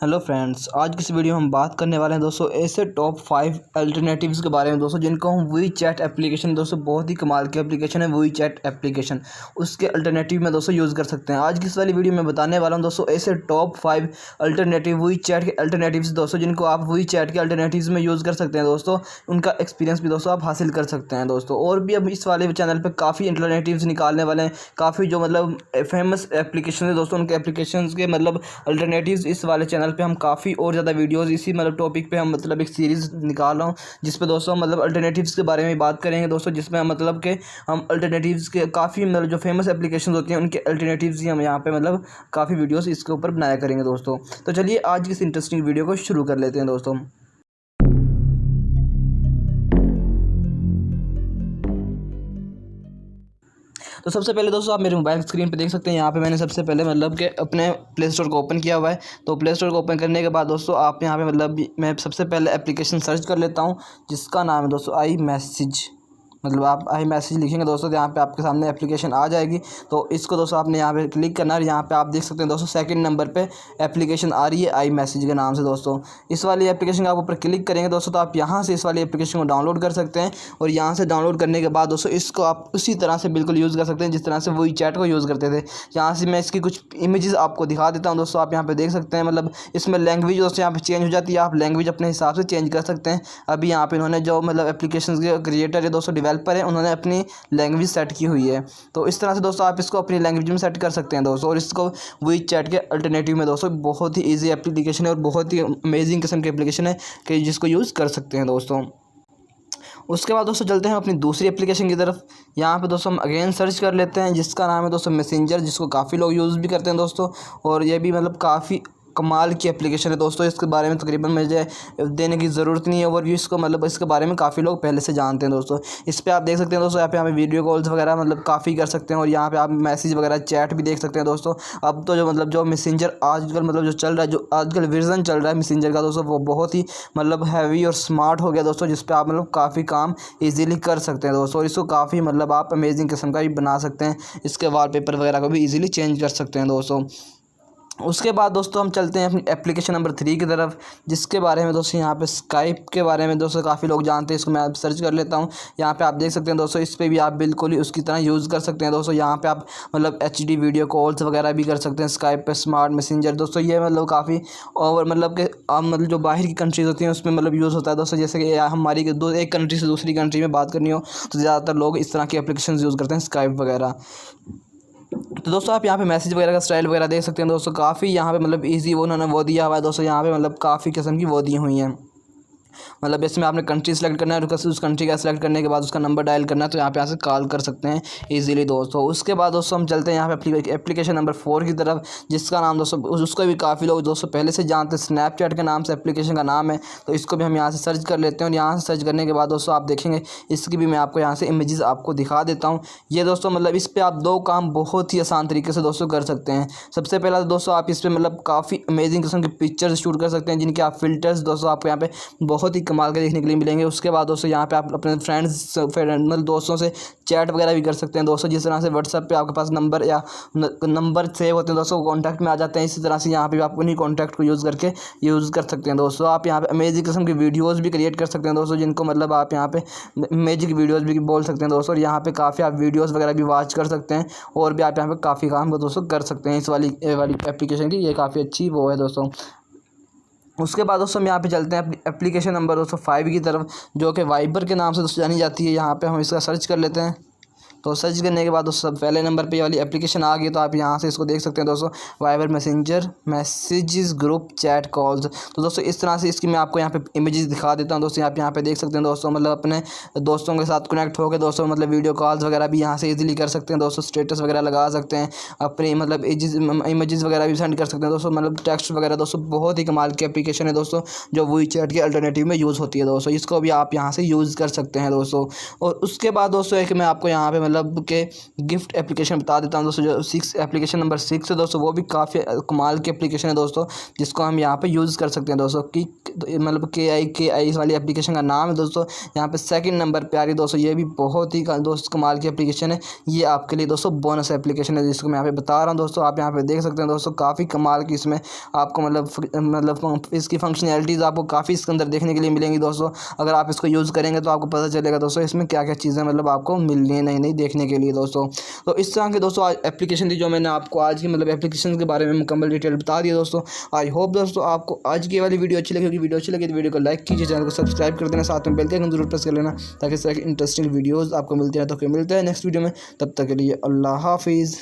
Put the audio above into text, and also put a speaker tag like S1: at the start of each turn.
S1: Hello friends, आज की इस वीडियो में हम बात करने वाले हैं दोस्तों ऐसे टॉप 5 अल्टरनेटिव्स के बारे में दोस्तों, जिनको हम वी चैट एप्लीकेशन दोस्तों बहुत ही कमाल की एप्लीकेशन है वी चैट एप्लीकेशन, उसके अल्टरनेटिव में दोस्तों यूज़ कर सकते हैं। आज की इस वाली वीडियो में बताने वाला हूं दोस्तों ऐसे टॉप 5 अल्टरनेटिव वी चैट के अल्टरनेटिव्स दोस्तों, जिनको आप वी चैट के अल्टरनेटिव्स में यूज़ कर सकते हैं दोस्तों। उनका एक्सपीरियंस भी दोस्तों आप हासिल कर सकते हैं दोस्तों। और भी अब इस वाले चैनल पर काफ़ी अल्टरनेटिव्स निकालने वाले हैं, काफ़ी जो मतलब फेमस एप्लीकेशन है दोस्तों, उनके एप्लीकेशन के मतलब अल्टरनेटिव्स इस वाले चैनल पे हम काफ़ी और ज़्यादा वीडियोस इसी मतलब टॉपिक पे हम मतलब एक सीरीज़ निकाल रहा हूँ, जिस पे दोस्तों मतलब अल्टरनेटिव्स के बारे में बात करेंगे दोस्तों, जिसमें हम मतलब कि हम अल्टरनेटिव्स के काफ़ी मतलब जो फेमस एप्लीकेशन होती हैं उनके अल्टरनेटिव्स ही हम यहाँ पे मतलब काफ़ी वीडियोस इसके ऊपर बनाया करेंगे दोस्तों। तो चलिए आज की इस इंटरेस्टिंग वीडियो को शुरू कर लेते हैं दोस्तों। तो सबसे पहले दोस्तों आप मेरे मोबाइल स्क्रीन पे देख सकते हैं, यहाँ पे मैंने सबसे पहले मतलब कि अपने प्ले स्टोर को ओपन किया हुआ है। तो प्ले स्टोर को ओपन करने के बाद दोस्तों आप यहाँ पे मतलब मैं सबसे पहले एप्लीकेशन सर्च कर लेता हूँ, जिसका नाम है दोस्तों आई मैसेज। मतलब आप आई मैसेज लिखेंगे दोस्तों तो यहाँ पे आपके सामने एप्लीकेशन आ जाएगी। तो इसको दोस्तों आपने यहाँ पे क्लिक करना है। यहाँ पे आप देख सकते हैं दोस्तों सेकंड नंबर पे एप्लीकेशन आ रही है आई मैसेज के नाम से दोस्तों। इस वाली एप्लीकेशन का आप ऊपर क्लिक करेंगे दोस्तों तो आप यहाँ से इस वाली एप्लीकेशन को डाउनलोड कर सकते हैं। और यहाँ से डाउनलोड करने के बाद दोस्तों इसको आप उसी तरह से बिल्कुल यूज़ कर सकते हैं जिस तरह से वही चैट को यूज़ करते थे। यहाँ से मैं इसकी कुछ इमेजेस आपको दिखा देता हूँ दोस्तों। आप यहाँ पे देख सकते हैं मतलब इसमें लैंग्वेज दोस्तों यहाँ पे चेंज हो जाती है, आप लैंग्वेज अपने हिसाब से चेंज कर सकते हैं। अभी यहाँ पे इन्होंने जो मतलब एप्लीकेशन के क्रिएटर है दोस्तों, डेवलपर है, उन्होंने अपनी लैंग्वेज सेट की हुई है। तो इस तरह से दोस्तों आप इसको अपनी लैंग्वेज में सेट कर सकते हैं दोस्तों। और इसको वही चैट के अल्टरनेटिव में दोस्तों बहुत ही ईजी एप्लीकेशन है और बहुत ही अमेजिंग किस्म की एप्लीकेशन है कि जिसको यूज़ कर सकते हैं दोस्तों। उसके बाद दोस्तों चलते हैं अपनी दूसरी एप्लीकेशन की तरफ। यहाँ पे दोस्तों हम अगेन सर्च कर लेते हैं, जिसका नाम है दोस्तों मैसेंजर, जिसको काफ़ी लोग यूज़ भी करते हैं दोस्तों। और ये भी मतलब काफ़ी कमाल की एप्लीकेशन है दोस्तों। इसके बारे में तकरीबन मुझे देने की ज़रूरत नहीं है ओवरव्यू, इसको मतलब इसके बारे में काफ़ी लोग पहले से जानते हैं दोस्तों। इस पर आप देख सकते हैं दोस्तों, यहाँ पे हमें वीडियो कॉल्स वगैरह मतलब काफ़ी कर सकते हैं। और यहाँ पे आप मैसेज वगैरह चैट भी देख सकते हैं दोस्तों। अब तो जो मतलब जो मैसेंजर आजकल मतलब जो चल रहा है, जो आजकल वर्जन चल रहा है मैसेंजर का दोस्तों, वो बहुत ही मतलब हैवी और स्मार्ट हो गया दोस्तों, जिस पर आप मतलब काफ़ी काम ईजिली कर सकते हैं दोस्तों। और इसको काफ़ी मतलब आप अमेजिंग किस्म का भी बना सकते हैं, इसके वॉलपेपर वगैरह को भी ईजिली चेंज कर सकते हैं दोस्तों। उसके बाद दोस्तों हम चलते हैं अपनी एप्लीकेशन नंबर 3 की तरफ, जिसके बारे में दोस्तों यहाँ पे स्काइप के बारे में दोस्तों काफ़ी लोग जानते हैं। इसको मैं आप सर्च कर लेता हूँ। यहाँ पे आप देख सकते हैं दोस्तों, इस पर भी आप बिल्कुल ही उसकी तरह यूज़ कर सकते हैं दोस्तों। यहाँ पे आप मतलब HD वीडियो कॉल्स वगैरह भी कर सकते हैं स्काइप पे। स्मार्ट मैसेंजर दोस्तों ये मतलब काफ़ी और मतलब कि मतलब जो बाहर की कंट्रीज़ होती हैं उसमें मतलब यूज़ होता है दोस्तों। जैसे कि हमारी एक कंट्री से दूसरी कंट्री में बात करनी हो तो ज़्यादातर लोग इस तरह की एप्लीकेशन यूज़ करते हैं, स्काइप वगैरह। तो दोस्तों आप यहाँ पे मैसेज वगैरह का स्टाइल वगैरह देख सकते हैं दोस्तों। काफ़ी यहाँ पे मतलब इजी वो उन्होंने वो दिया हुआ है दोस्तों। यहाँ पे मतलब काफ़ी किस्म की वो दी हुई हैं। मतलब इसमें आपने कंट्री सेलेक्ट करना है, उस कंट्री का सेलेक्ट करने के बाद उसका नंबर डायल करना है, तो यहाँ पे से कॉल कर सकते हैं इजीली दोस्तों। उसके बाद दोस्तों हम चलते हैं यहाँ पे एप्लीकेशन नंबर 4 की तरफ, जिसका नाम दोस्तों उसको भी काफ़ी लोग दोस्तों पहले से जानते हैं। स्नैपचैट के नाम से एप्लीकेशन का नाम है, तो इसको भी हम यहाँ से सर्च कर लेते हैं। और यहाँ से सर्च करने के बाद दोस्तों आप देखेंगे इसकी भी मैं आपको यहाँ से इमेजेस आपको दिखा देता हूँ। ये दोस्तों मतलब इस पर आप 2 काम बहुत ही आसान तरीके से दोस्तों कर सकते हैं। सबसे पहला दोस्तों आप इस पर मतलब काफ़ी अमेजिंग किस्म के पिक्चर्स शूट कर सकते हैं, जिनके आप फिल्टर्स दोस्तों आपको यहाँ पे बहुत ही कमाल के देखने के लिए मिलेंगे। उसके बाद दोस्तों यहाँ पे आप अपने फ्रेंड्स मतलब दोस्तों से चैट वगैरह भी कर सकते हैं दोस्तों। जिस तरह से व्हाट्सएप पे आपके पास नंबर या नंबर सेव होते हैं दोस्तों, कॉन्टैक्ट में आ जाते हैं, इसी तरह से यहाँ पे भी आप उन्हीं कॉन्टैक्ट को यूज़ करके यूज़ कर सकते हैं दोस्तों। आप यहाँ पे अमेजिंग किस्म की वीडियोज़ भी क्रिएट कर सकते हैं दोस्तों, जिनको मतलब आप यहाँ पे अमेजिंग वीडियोज़ भी बोल सकते हैं दोस्तों। और यहाँ पे काफ़ी आप वीडियोज़ वगैरह भी वॉच कर सकते हैं, और भी आप यहाँ पे काफ़ी काम दोस्तों कर सकते हैं इस वाली एप्लीकेशन की। ये काफ़ी अच्छी वो है दोस्तों। उसके बाद दोस्तों हम यहाँ पे चलते हैं अपनी एप्लीकेशन नंबर दोस्तों 5 की तरफ, जो कि वाइबर के नाम से दोस्तों जानी जाती है। यहाँ पे हम इसका सर्च कर लेते हैं। तो सर्च करने के बाद दोस्तों पहले नंबर पे ये वाली एप्लीकेशन आ गई, तो आप यहाँ से इसको देख सकते हैं दोस्तों, Viber messenger messages group chat calls. तो दोस्तों इस तरह से इसकी मैं आपको यहाँ पे इमेजेस दिखा देता हूँ दोस्तों। आप यहाँ पे देख सकते हैं दोस्तों, मतलब अपने दोस्तों के साथ कनेक्ट होकर दोस्तों मतलब वीडियो कॉल्स वगैरह भी यहाँ से इजीली कर सकते हैं दोस्तों। स्टेटस वगैरह लगा सकते हैं, अपने मतलब इमेजेस वगैरह भी सेंड कर सकते हैं दोस्तों। मतलब टेक्स्ट वगैरह दोस्तों बहुत ही कमाल की एप्लीकेशन है दोस्तों, जो वही चैट के अल्टरनेटिव में यूज़ होती है दोस्तों। इसको भी आप यहाँ से यूज़ कर सकते हैं दोस्तों। और उसके बाद दोस्तों एक मैं आपको यहाँ पे मतलब कि गिफ्ट एप्लीकेशन बता देता हूँ दोस्तों। जो एप्लीकेशन नंबर 6 है दोस्तों, वो भी काफ़ी कमाल की एप्लीकेशन है दोस्तों, जिसको हम यहाँ पे यूज़ कर सकते हैं दोस्तों। मतलब KI इस वाली एप्लीकेशन का नाम है दोस्तों। यहाँ पे सेकंड नंबर पे आ रही है दोस्तों। ये भी बहुत ही दोस्त कमाल की एप्लीकेशन है। ये आपके लिए दोस्तों बोनस एप्लीकेशन है, जिसको मैं यहाँ पे बता रहा हूँ दोस्तों। आप यहाँ पे देख सकते हैं दोस्तों, काफ़ी कमाल की इसमें आपको मतलब इसकी फंक्शनैलिटीज़ आपको काफ़ी इसके अंदर देखने के लिए मिलेंगी दोस्तों। अगर आप इसको यूज़ करेंगे तो आपको पता चलेगा दोस्तों इसमें क्या क्या चीज़ें मतलब आपको मिल रही हैं नई नई देखने के लिए दोस्तों। तो इस तरह के दोस्तों आज एप्लीकेशन थी, जो मैंने आपको आज की मतलब एप्लीकेशन के बारे में मुकम्मल डिटेल बता दिया दोस्तों। आई होप दोस्तों आपको आज की वाली वीडियो अच्छी लगी। वीडियो अच्छी लगी तो वीडियो को लाइक कीजिए, चैनल को सब्सक्राइब कर देना, साथ में बेल के आइकन जरूर प्रेस कर लेना, ताकि इस तरह की इंटरेस्टिंग वीडियोज़ आपको मिलते हैं। तो फिर मिलते हैं नेक्स्ट वीडियो में, तब तक के लिए अल्लाह हाफिज़।